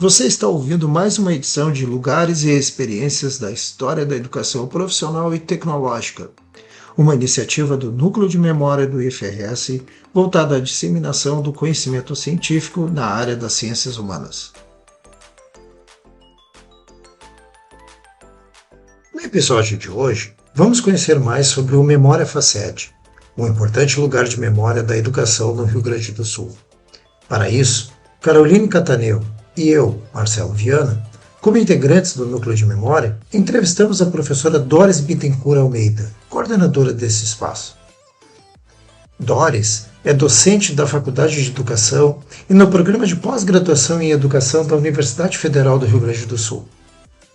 Você está ouvindo mais uma edição de Lugares e Experiências da História da Educação Profissional e Tecnológica, uma iniciativa do Núcleo de Memória do IFRS voltada à disseminação do conhecimento científico na área das ciências humanas. No episódio de hoje, vamos conhecer mais sobre o Memória Faced, um importante lugar de memória da educação no Rio Grande do Sul. Para isso, Caroline Cataneu e eu, Marcelo Viana, como integrantes do Núcleo de Memória, entrevistamos a professora Doris Bittencourt Almeida, coordenadora desse espaço. Doris é docente da Faculdade de Educação e no programa de pós-graduação em Educação da Universidade Federal do Rio Grande do Sul.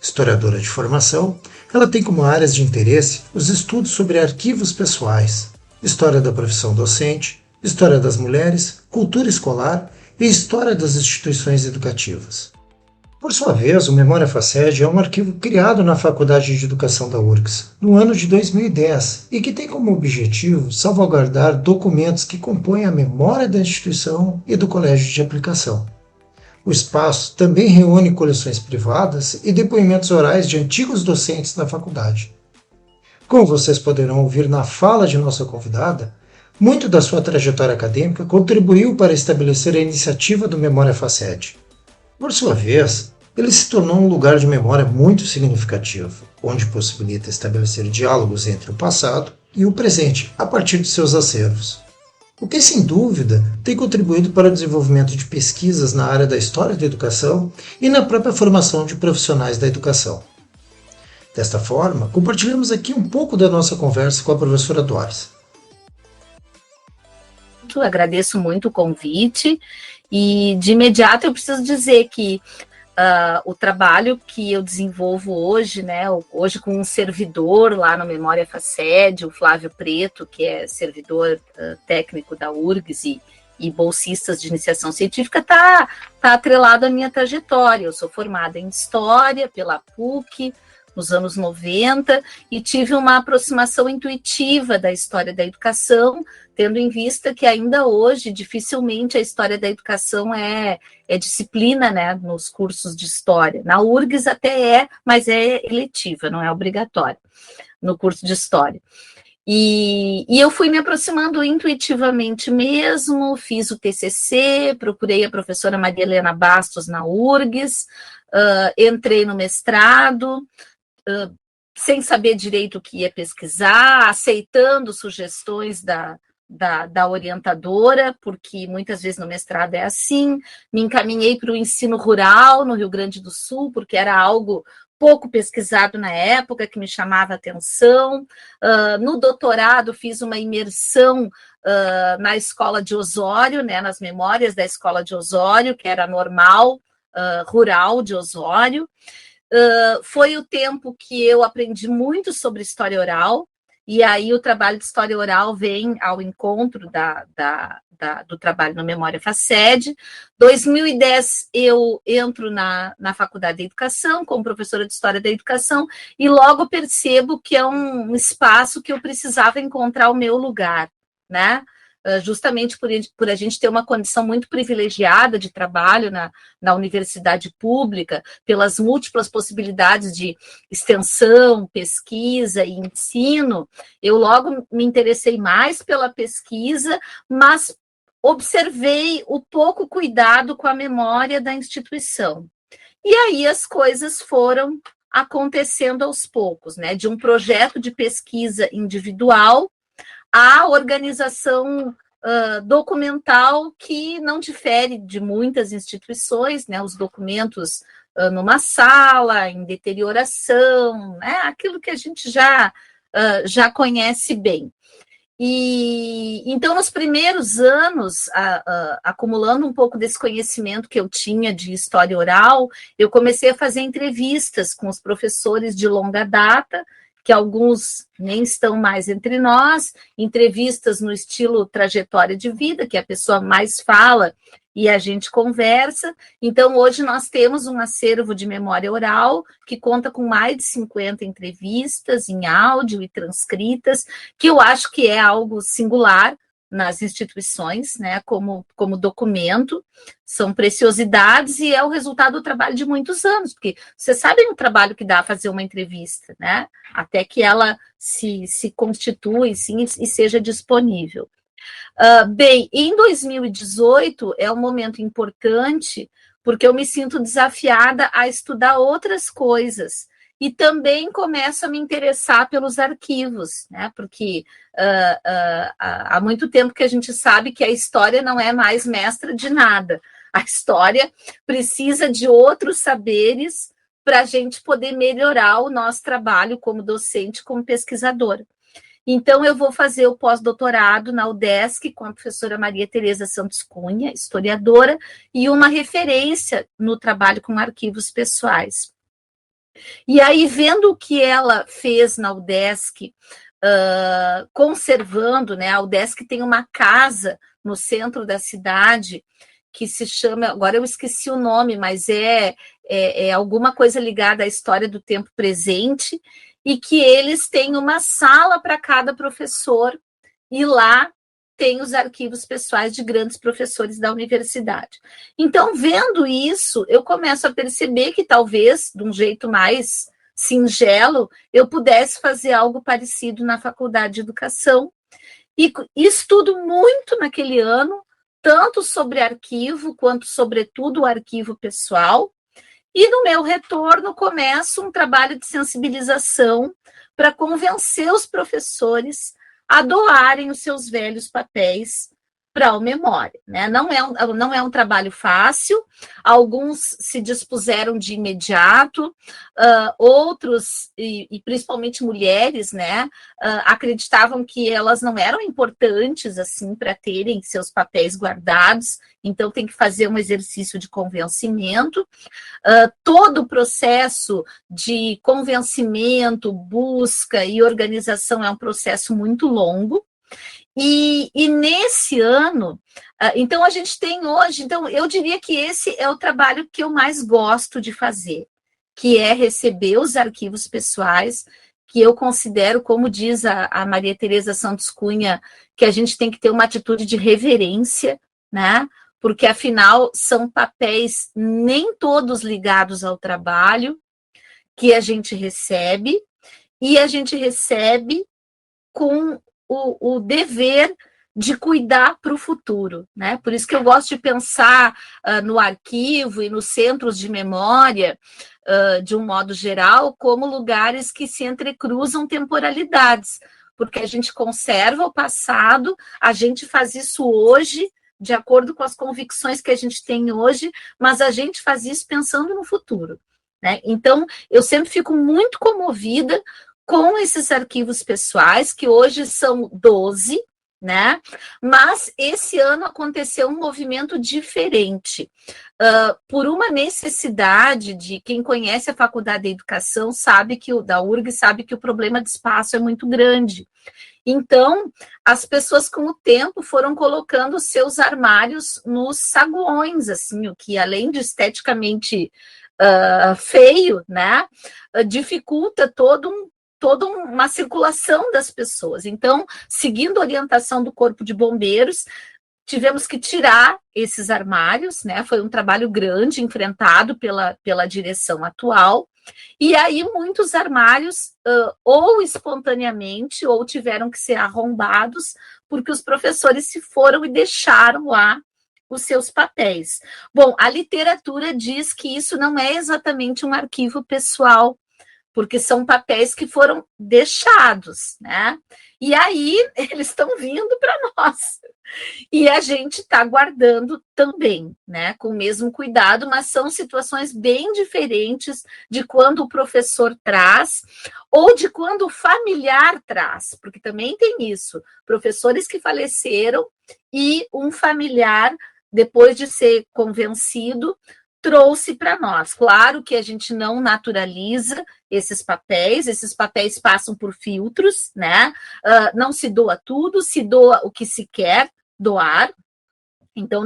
Historiadora de formação, ela tem como áreas de interesse os estudos sobre arquivos pessoais, história da profissão docente, história das mulheres, cultura escolar e história das instituições educativas. Por sua vez, o Memória Faced é um arquivo criado na Faculdade de Educação da URGS, no ano de 2010, e que tem como objetivo salvaguardar documentos que compõem a memória da instituição e do colégio de aplicação. O espaço também reúne coleções privadas e depoimentos orais de antigos docentes da faculdade. Como vocês poderão ouvir na fala de nossa convidada, muito da sua trajetória acadêmica contribuiu para estabelecer a iniciativa do Memória Faced. Por sua vez, ele se tornou um lugar de memória muito significativo, onde possibilita estabelecer diálogos entre o passado e o presente a partir de seus acervos. O que, sem dúvida, tem contribuído para o desenvolvimento de pesquisas na área da história da educação e na própria formação de profissionais da educação. Desta forma, compartilhamos aqui um pouco da nossa conversa com a professora Doris. Agradeço muito o convite e, de imediato, eu preciso dizer que o trabalho que eu desenvolvo hoje, hoje com um servidor lá no Memória Faced, o Flávio Preto, que é servidor técnico da URGS e bolsistas de iniciação científica, tá atrelado à minha trajetória. Eu sou formada em História pela PUC, nos anos 90, e tive uma aproximação intuitiva da história da educação, tendo em vista que ainda hoje, dificilmente a história da educação é disciplina, nos cursos de história. Na URGS até mas é eletiva, não é obrigatória, no curso de história. E eu fui me aproximando intuitivamente mesmo, fiz o TCC, procurei a professora Maria Helena Bastos na URGS, entrei no mestrado, sem saber direito o que ia pesquisar, aceitando sugestões da orientadora, porque muitas vezes no mestrado é assim. Me encaminhei para o ensino rural no Rio Grande do Sul, porque era algo pouco pesquisado na época, que me chamava a atenção. No doutorado, fiz uma imersão na escola de Osório, nas memórias da escola de Osório, que era normal, rural de Osório. Foi o tempo que eu aprendi muito sobre história oral, e aí o trabalho de história oral vem ao encontro do trabalho no Memória Faced. 2010 eu entro na Faculdade de Educação como professora de História da Educação e logo percebo que é um espaço que eu precisava encontrar o meu lugar, justamente por a gente ter uma condição muito privilegiada de trabalho na universidade pública, pelas múltiplas possibilidades de extensão, pesquisa e ensino, eu logo me interessei mais pela pesquisa, mas observei o pouco cuidado com a memória da instituição. E aí as coisas foram acontecendo aos poucos, de um projeto de pesquisa individual a organização documental que não difere de muitas instituições, os documentos numa sala, em deterioração, aquilo que a gente já conhece bem. E então, nos primeiros anos, acumulando um pouco desse conhecimento que eu tinha de história oral, eu comecei a fazer entrevistas com os professores de longa data, que alguns nem estão mais entre nós, entrevistas no estilo trajetória de vida, que a pessoa mais fala e a gente conversa. Então, hoje nós temos um acervo de memória oral que conta com mais de 50 entrevistas em áudio e transcritas, que eu acho que é algo singular nas instituições, né, como documento, são preciosidades e é o resultado do trabalho de muitos anos, porque vocês sabem o trabalho que dá fazer uma entrevista, né, até que ela se constitui, sim, e seja disponível. Bem, em 2018 é um momento importante, porque eu me sinto desafiada a estudar outras coisas, e também começo a me interessar pelos arquivos, né? Porque há muito tempo que a gente sabe que a história não é mais mestra de nada. A história precisa de outros saberes para a gente poder melhorar o nosso trabalho como docente, como pesquisadora. Então, eu vou fazer o pós-doutorado na UDESC com a professora Maria Tereza Santos Cunha, historiadora, e uma referência no trabalho com arquivos pessoais. E aí, vendo o que ela fez na UDESC, conservando, né? A UDESC tem uma casa no centro da cidade que se chama, agora eu esqueci o nome, mas é alguma coisa ligada à história do tempo presente, e que eles têm uma sala para cada professor, e lá tem os arquivos pessoais de grandes professores da universidade. Então, vendo isso, eu começo a perceber que talvez, de um jeito mais singelo, eu pudesse fazer algo parecido na faculdade de educação. E estudo muito naquele ano, tanto sobre arquivo, quanto, sobretudo, o arquivo pessoal. E no meu retorno, começo um trabalho de sensibilização para convencer os professores a doarem os seus velhos papéis para a memória, né? Não é um trabalho fácil, alguns se dispuseram de imediato, outros, e principalmente mulheres, né, acreditavam que elas não eram importantes assim para terem seus papéis guardados, então tem que fazer um exercício de convencimento. Todo o processo de convencimento, busca e organização é um processo muito longo. E nesse ano, então a gente tem hoje, então eu diria que esse é o trabalho que eu mais gosto de fazer, que é receber os arquivos pessoais, que eu considero, como diz a Maria Tereza Santos Cunha, que a gente tem que ter uma atitude de reverência, né? Porque afinal são papéis nem todos ligados ao trabalho que a gente recebe, e a gente recebe com o dever de cuidar para o futuro, né? Por isso que eu gosto de pensar no arquivo e nos centros de memória, de um modo geral, como lugares que se entrecruzam temporalidades, porque a gente conserva o passado, a gente faz isso hoje, de acordo com as convicções que a gente tem hoje, mas a gente faz isso pensando no futuro, né? Então, eu sempre fico muito comovida com esses arquivos pessoais, que hoje são 12, né? Mas esse ano aconteceu um movimento diferente, por uma necessidade de quem conhece a Faculdade de Educação sabe que da URG sabe que o problema de espaço é muito grande. Então, as pessoas com o tempo foram colocando seus armários nos saguões, assim, o que além de esteticamente feio, né, dificulta toda uma circulação das pessoas. Então, seguindo a orientação do Corpo de Bombeiros, tivemos que tirar esses armários, né? Foi um trabalho grande, enfrentado pela direção atual, e aí muitos armários ou espontaneamente ou tiveram que ser arrombados, porque os professores se foram e deixaram lá os seus papéis. Bom, a literatura diz que isso não é exatamente um arquivo pessoal, porque são papéis que foram deixados, né? E aí eles estão vindo para nós. E a gente está guardando também, né? Com o mesmo cuidado, mas são situações bem diferentes de quando o professor traz ou de quando o familiar traz, porque também tem isso, professores que faleceram e um familiar, depois de ser convencido, trouxe para nós. Claro que a gente não naturaliza esses papéis passam por filtros, né? Não se doa tudo, se doa o que se quer doar. Então,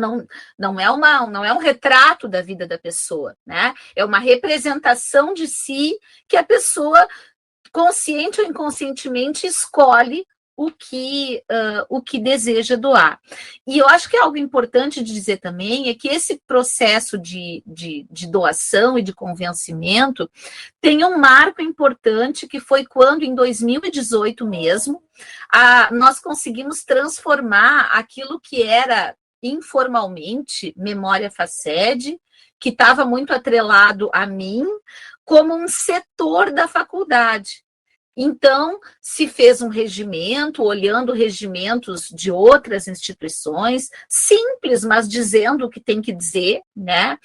não é um retrato da vida da pessoa, né? É uma representação de si que a pessoa, consciente ou inconscientemente, escolhe o que deseja doar. E eu acho que algo importante de dizer também é que esse processo de doação e de convencimento tem um marco importante, que foi quando, em 2018 mesmo, nós conseguimos transformar aquilo que era informalmente Memória Faced, que estava muito atrelado a mim, como um setor da faculdade. Então, se fez um regimento, olhando regimentos de outras instituições, simples, mas dizendo o que tem que dizer, né?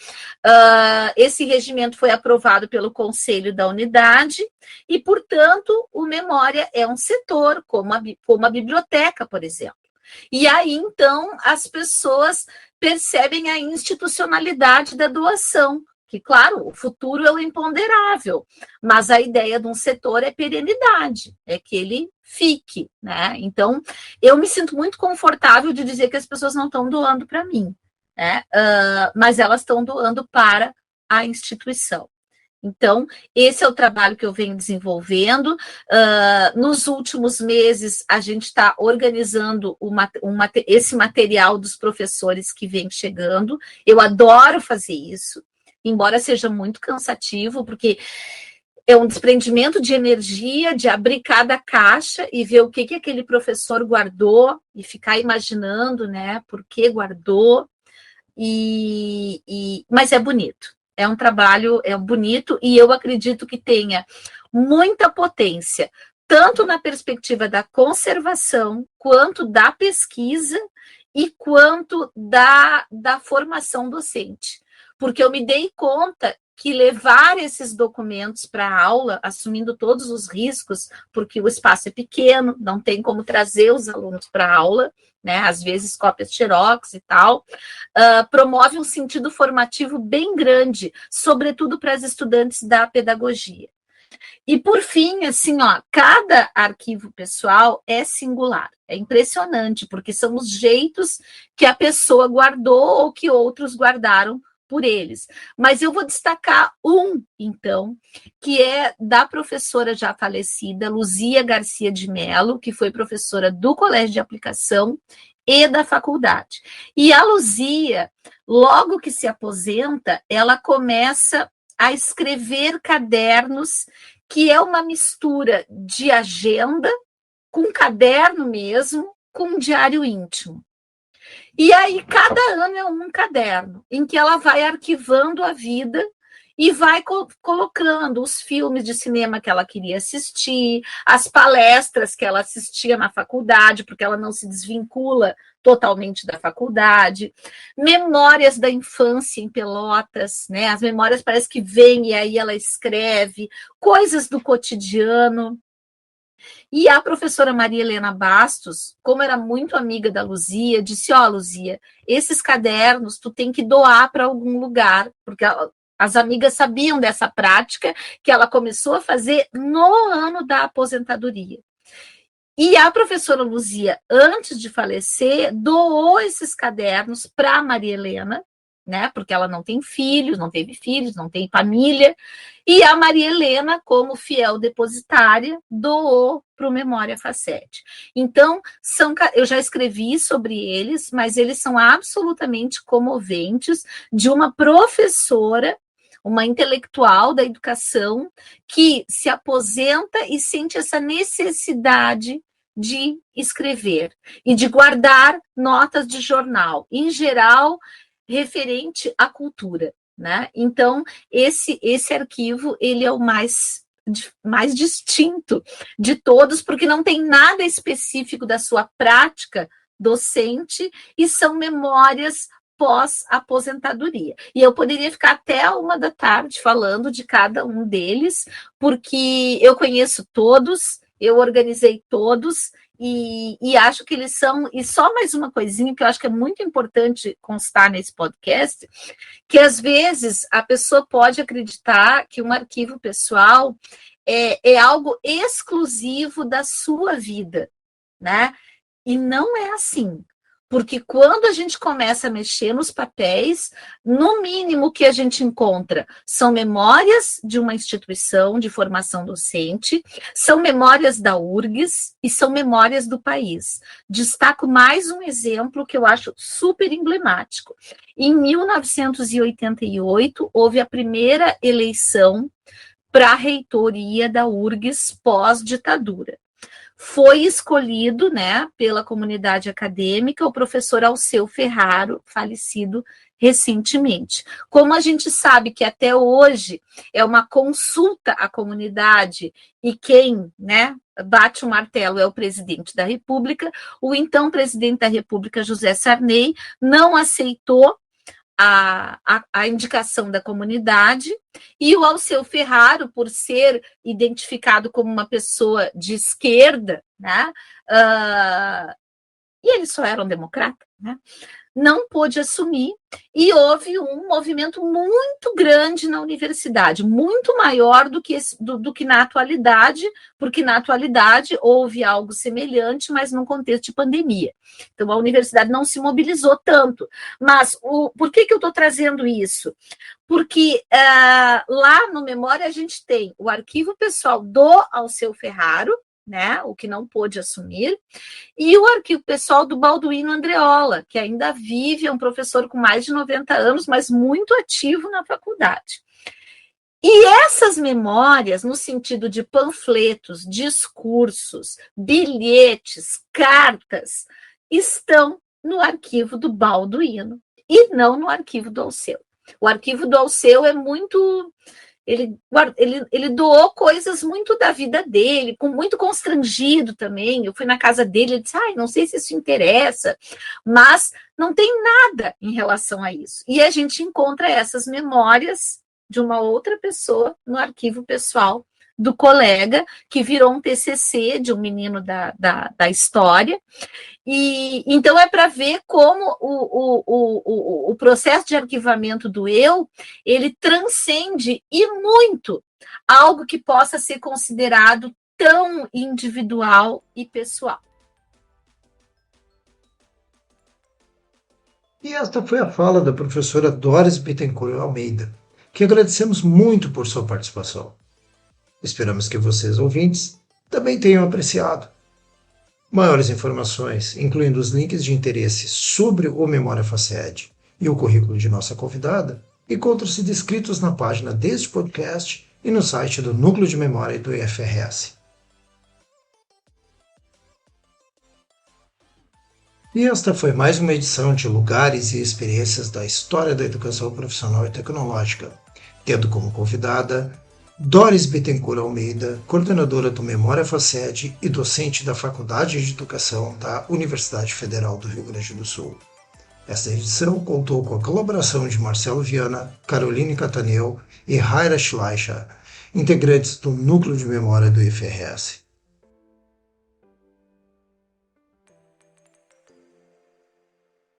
Esse regimento foi aprovado pelo Conselho da Unidade e, portanto, o Memória é um setor, como a biblioteca, por exemplo. E aí, então, as pessoas percebem a institucionalidade da doação, que, claro, o futuro é o imponderável, mas a ideia de um setor é perenidade, é que ele fique, né? Então, eu me sinto muito confortável de dizer que as pessoas não estão doando para mim, né? Mas elas estão doando para a instituição. Então, esse é o trabalho que eu venho desenvolvendo. Nos últimos meses, a gente está organizando esse material dos professores que vem chegando. Eu adoro fazer isso, embora seja muito cansativo, porque é um desprendimento de energia, de abrir cada caixa e ver o que aquele professor guardou e ficar imaginando, né, por que guardou. Mas é bonito. É um trabalho bonito e eu acredito que tenha muita potência, tanto na perspectiva da conservação, quanto da pesquisa e quanto da formação docente. Porque eu me dei conta que levar esses documentos para a aula, assumindo todos os riscos, porque o espaço é pequeno, não tem como trazer os alunos para a aula, né? Às vezes cópias xerox e tal, promove um sentido formativo bem grande, sobretudo para as estudantes da pedagogia. E, por fim, assim, ó, cada arquivo pessoal é singular. É impressionante, porque são os jeitos que a pessoa guardou ou que outros guardaram por eles. Mas eu vou destacar então, que é da professora já falecida, Luzia Garcia de Mello, que foi professora do Colégio de Aplicação e da faculdade. E a Luzia, logo que se aposenta, ela começa a escrever cadernos, que é uma mistura de agenda com caderno mesmo, com um diário íntimo. E aí, cada ano é um caderno, em que ela vai arquivando a vida e vai colocando os filmes de cinema que ela queria assistir, as palestras que ela assistia na faculdade, porque ela não se desvincula totalmente da faculdade, memórias da infância em Pelotas, né? As memórias parece que vêm e aí ela escreve, coisas do cotidiano. E a professora Maria Helena Bastos, como era muito amiga da Luzia, disse, Luzia, esses cadernos tu tem que doar para algum lugar, porque as amigas sabiam dessa prática que ela começou a fazer no ano da aposentadoria. E a professora Luzia, antes de falecer, doou esses cadernos para a Maria Helena, né? Porque ela não tem filhos, não teve filhos, não tem família. E a Maria Helena, como fiel depositária, doou para o Memória Faced. Então, eu já escrevi sobre eles, mas eles são absolutamente comoventes, de uma professora, uma intelectual da educação, que se aposenta e sente essa necessidade de escrever e de guardar notas de jornal, em geral, referente à cultura, né? Então, esse arquivo, ele é o mais distinto de todos, porque não tem nada específico da sua prática docente e são memórias pós-aposentadoria. E eu poderia ficar até 1h da tarde falando de cada um deles, porque eu conheço todos, eu organizei todos, e acho que eles são... E só mais uma coisinha que eu acho que é muito importante constar nesse podcast, que às vezes a pessoa pode acreditar que um arquivo pessoal é algo exclusivo da sua vida, né? E não é assim. porque quando a gente começa a mexer nos papéis, no mínimo que a gente encontra são memórias de uma instituição de formação docente, são memórias da URGS e são memórias do país. Destaco mais um exemplo que eu acho super emblemático. Em 1988, houve a primeira eleição para a reitoria da URGS pós-ditadura. Foi escolhido, né, pela comunidade acadêmica o professor Alceu Ferraro, falecido recentemente. Como a gente sabe que até hoje é uma consulta à comunidade e quem, né, bate o martelo é o presidente da República, o então presidente da República, José Sarney, não aceitou a indicação da comunidade, e o Alceu Ferraro, por ser identificado como uma pessoa de esquerda, né, e ele só era um democrata, né, não pôde assumir, e houve um movimento muito grande na universidade, muito maior do que na atualidade, porque na atualidade houve algo semelhante, mas num contexto de pandemia. Então, a universidade não se mobilizou tanto. Mas por que eu estou trazendo isso? Porque lá no Memória a gente tem o arquivo pessoal do Alceu Ferraro, né, o que não pôde assumir, e o arquivo pessoal do Balduino Andreola, que ainda vive, é um professor com mais de 90 anos, mas muito ativo na faculdade. E essas memórias, no sentido de panfletos, discursos, bilhetes, cartas, estão no arquivo do Balduino e não no arquivo do Alceu. O arquivo do Alceu é muito... Ele doou coisas muito da vida dele, muito constrangido também. Eu fui na casa dele, ele disse, não sei se isso interessa, mas não tem nada em relação a isso. E a gente encontra essas memórias de uma outra pessoa no arquivo pessoal do colega, que virou um TCC de um menino da história. E então é para ver como o processo de arquivamento do eu, ele transcende e muito algo que possa ser considerado tão individual e pessoal. E esta foi a fala da professora Doris Bittencourt Almeida, que agradecemos muito por sua participação. Esperamos que vocês, ouvintes, também tenham apreciado. Maiores informações, incluindo os links de interesse sobre o Memória Faced e o currículo de nossa convidada, encontram-se descritos na página deste podcast e no site do Núcleo de Memória do IFRS. E esta foi mais uma edição de Lugares e Experiências da História da Educação Profissional e Tecnológica, tendo como convidada Doris Bittencourt Almeida, coordenadora do Memória Faced e docente da Faculdade de Educação da Universidade Federal do Rio Grande do Sul. Esta edição contou com a colaboração de Marcelo Viana, Caroline Cataneu e Raira Schleicher, integrantes do Núcleo de Memória do IFRS.